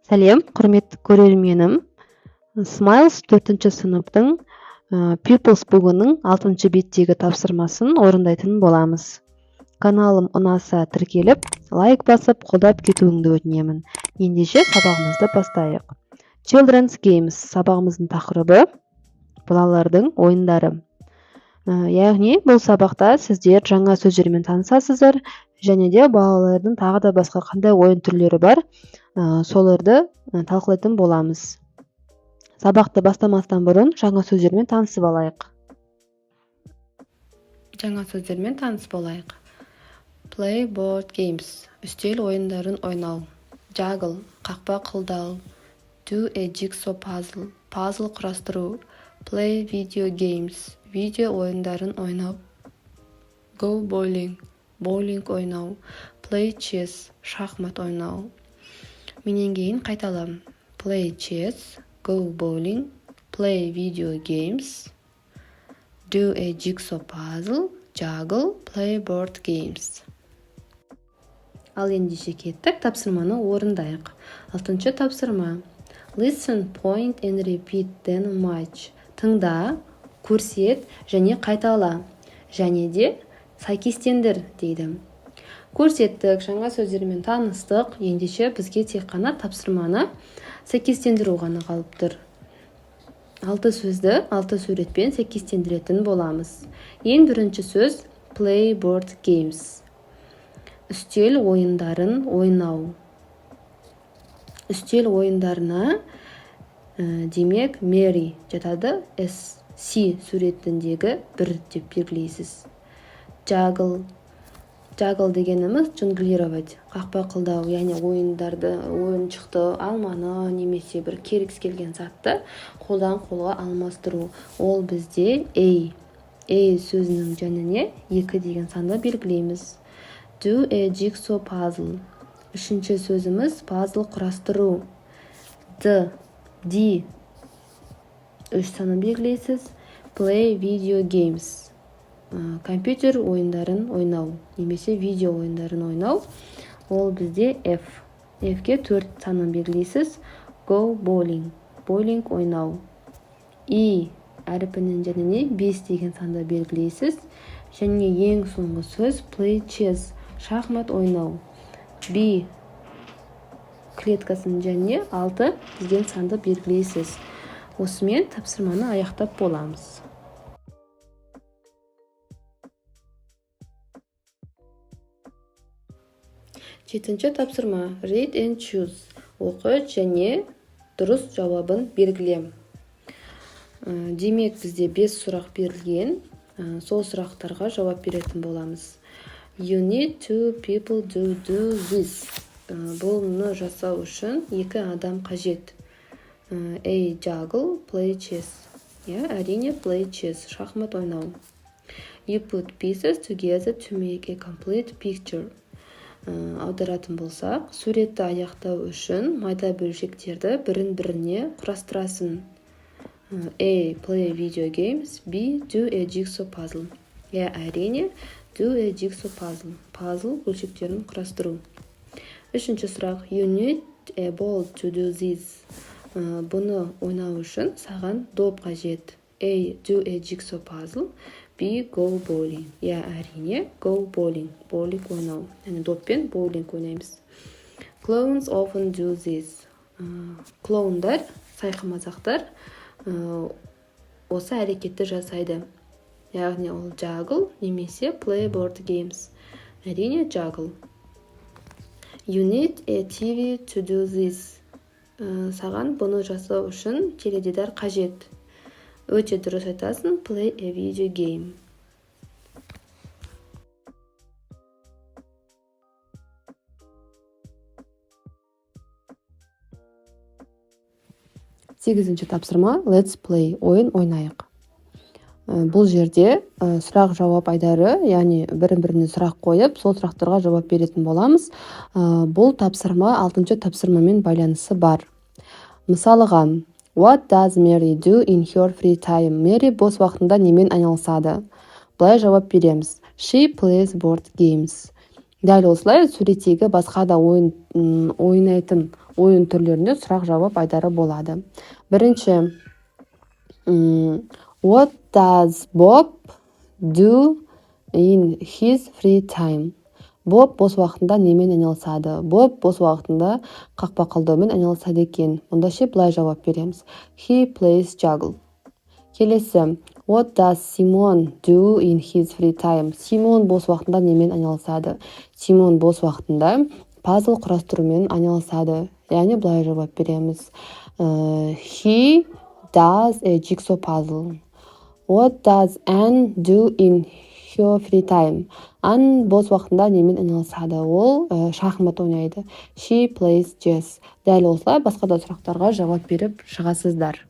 Сәлем, құрметті көрерменім. Smiles 4-ші сыныптың People's бүгінің 6-ші беттегі тапсырмасын орындайтын боламыз. Каналым ұнаса тіркеліп, лайк басып, қолдап кетуіңді өтінемін. Ендеше сабағымызды бастайық. Children's Games сабағымыздың тақырыбы балалардың ойындары. Яғни бұл сабақта сіздер жаңа сөздермен танысасыздар, және де балалардың тағы да басқа қандай ойын түрлері бар, соларды талқылайтын боламыз. Сабақты бастамастан бұрын жаңа сөздермен танысып алайық. Play board games. Үстел ойындарын ойнау. Juggle. Қақпа қылдау. Do a jigsaw puzzle. Puzzle құрастыру. Play video games. Видео ойындарын ойнау. Go bowling. Bowling ойнау. Play chess. Шахмат ойнау. Менен кейін қайталам. Play chess. Go bowling. Play video games. Do a jigsaw puzzle. Juggle. Play board games. Ал ендеше кеттік, тапсырманы орындайық. 6-ші тапсырма. Listen, point and repeat, then match. Тыңда, көрсет және қайтала. Және де сәйкестендір дейді. Көрсеттік, жаңа сөздермен таныстық, ендеше бізге тек қана тапсырманы сәйкестендіру ғана қалып тұр. 6 сөзді 6 суретпен сәйкестендіретін боламыз. Ең бірінші сөз play board games. Үстел ойындарын ойнау. Үстел ойындарына демек Mary жатады. C суретіндегі бір деп белгілейсіз. Juggle дегеніміз жонглировать, қақпа қылдау, яғни ойыншықты, алманы немесе бір керекс келген затты қолдан қолға алмастыру. Ол бізде A сөзінің жаніне 2 деген санды белгілейміз. Do a jigsaw puzzle. Үшінші сөзіміз puzzle құрастыру. D 3 санын белгілейсіз. Play video games. Компьютер ойындарын ойнау, немесе видео ойындарын ойнау. Ол бізде F-ке 4 санын белгілейсіз. Go bowling. Bowling ойнау. E әріпінің жаніне 5 деген санды белгілейсіз. Және ең соңғы сөз play chess. Шахмат ойнау. B клеткасының жаніне 6 деген санды белгілейсіз. Осымен тапсырманы аяқтап боламыз. 7-ші тапсырма. Read and choose. Оқы және дұрыс жауабын белгіле. Демек бізде 5 сұрақ берілген. Сол сұрақтарға жауап беретін боламыз. You need 2 people to do this. Бұны жасау үшін 2 адам қажет. A. Juggle, play chess. Әрине play chess, шахмат ойнау. You put pieces together to make a complete picture. Аударатын болсақ, суретті аяқтау үшін майда бөлшектерді бірін-біріне құрастырасын. A. Play video games. B. Do a jigsaw puzzle. Әрине do a jigsaw puzzle. Puzzle бөлшектерін құрастыру. 3-ші сұрақ. You need a ball to do this. Бұны ойнау үшін саған доп қажет. A. Do a jigsaw puzzle. B. Go bowling. Әрине go bowling. Боулинг ойнау. Доппен боулинг ойнаймыз. Clowns often do this. Клоундар, сайқымазақтар осы әрекетті жасайды. Яғни ол juggle немесе play board games. Әрине juggle. You need a TV to do this. Саған бұны жасау үшін теледидар қажет. Өте дұрыс айтасың, play a video game. 8-ші тапсырма let's play, ойын ойнайық. Бұл жерде сұрақ-жауап айдары, яғни бірін-біріне сұрақ қойып, сол сұрақтарға жауап беретін боламыз. Бұл тапсырма 6-ші тапсырмамен байланысы бар. Мысалыға, What does Mary do in her free time? Mary бос уақытында немен айналысады? Былай жауап береміз. She plays board games. Дәл осылай суреттегі басқа да ойнайтын ойын түрлеріне сұрақ жауап айдары болады. Бірінші, what does Bob do in his free time? Боб бос уақытында немен айналысады? Боб бос уақытында қақпа қылдаумен айналысады екен. Онда ше былай жауап береміз. He plays juggle. Келесі, what does Simon do in his free time? Симон бос уақытында немен айналысады? Симон бос уақытында пазл құрастырумен айналысады. Яғни былай жауап береміз. He does a jigsaw puzzle. What does Anne do in her free time? Anne бос уақытында немен айналысады? Ол шахмат ойнайды. She plays chess. Дәл осылай басқа да сұрақтарға жауап беріп шығасыздар.